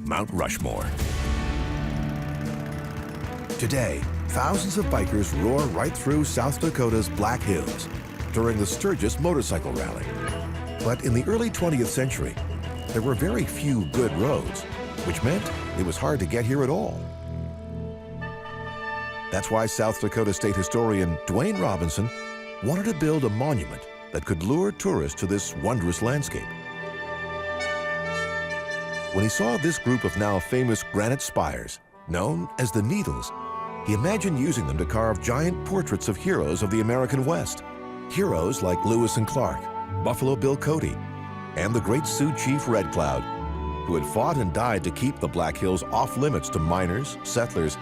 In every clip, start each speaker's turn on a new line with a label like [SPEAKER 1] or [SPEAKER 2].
[SPEAKER 1] Mount Rushmore. Today, thousands of bikers roar right through South Dakota's Black Hills during the Sturgis Motorcycle Rally. But in the early 20th century, there were very few good roads, which meant it was hard to get here at all. That's why South Dakota State historian Dwayne Robinson wanted to build a monument that could lure tourists to this wondrous landscape. When he saw this group of now famous granite spires, known as the Needles, he imagined using them to carve giant portraits of heroes of the American West. Heroes like Lewis and Clark, Buffalo Bill Cody, and the great Sioux chief Red Cloud, who had fought and died to keep the Black Hills off limits to miners, settlers,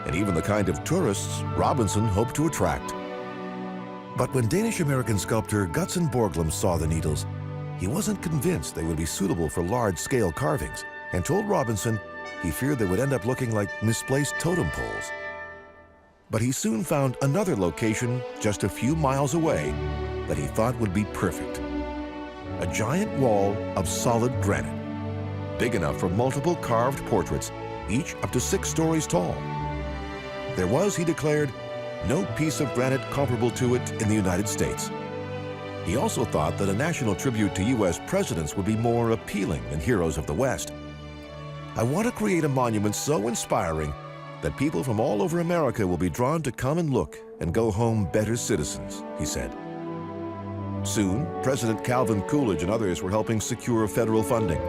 [SPEAKER 1] and even the kind of tourists Robinson hoped to attract. But when Danish-American sculptor Gutzon Borglum saw the Needles, he wasn't convinced they would be suitable for large-scale carvings, and told Robinson he feared they would end up looking like misplaced totem poles. But he soon found another location just a few miles away that he thought would be perfect. A giant wall of solid granite, big enough for multiple carved portraits, each up to 6 stories tall. There was, he declared, no piece of granite comparable to it in the United States. He also thought that a national tribute to U.S. presidents would be more appealing than heroes of the West. "I want to create a monument so inspiring that people from all over America will be drawn to come and look and go home better citizens," he said. Soon, President Calvin Coolidge and others were helping secure federal funding.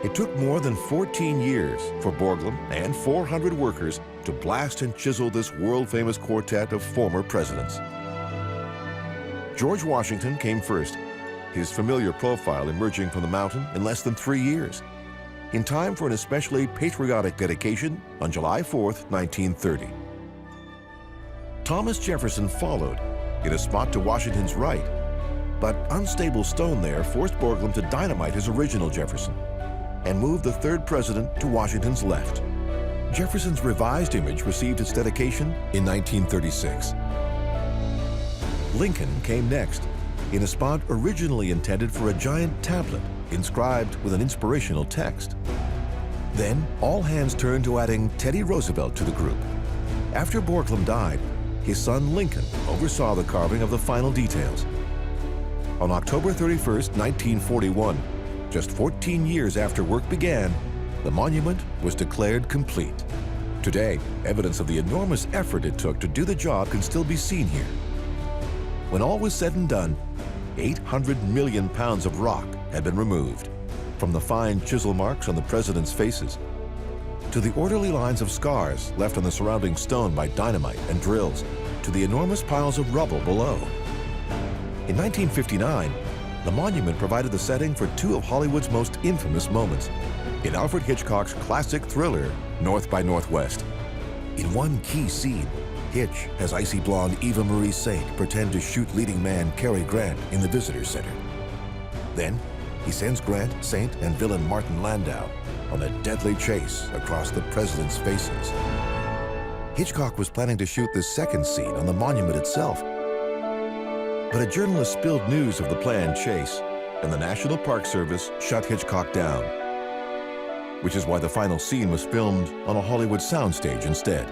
[SPEAKER 1] It took more than 14 years for Borglum and 400 workers to blast and chisel this world-famous quartet of former presidents. George Washington came first, his familiar profile emerging from the mountain in less than 3 years, in time for an especially patriotic dedication on July 4th, 1930. Thomas Jefferson followed, in a spot to Washington's right, but unstable stone there forced Borglum to dynamite his original Jefferson and move the 3rd president to Washington's left. Jefferson's revised image received its dedication in 1936. Lincoln came next, in a spot originally intended for a giant tablet inscribed with an inspirational text. Then, all hands turned to adding Teddy Roosevelt to the group. After Borglum died, his son Lincoln oversaw the carving of the final details. On October 31st, 1941, just 14 years after work began, the monument was declared complete. Today, evidence of the enormous effort it took to do the job can still be seen here. When all was said and done, 800 million pounds of rock had been removed, from the fine chisel marks on the president's faces to the orderly lines of scars left on the surrounding stone by dynamite and drills, to the enormous piles of rubble below. In 1959, the monument provided the setting for 2 of Hollywood's most infamous moments in Alfred Hitchcock's classic thriller, North by Northwest. In one key scene, Hitch has icy blonde Eva Marie Saint pretend to shoot leading man Cary Grant in the visitor center. Then, he sends Grant, Saint, and villain Martin Landau on a deadly chase across the president's faces. Hitchcock was planning to shoot this second scene on the monument itself, but a journalist spilled news of the planned chase, and the National Park Service shut Hitchcock down, which is why the final scene was filmed on a Hollywood soundstage instead.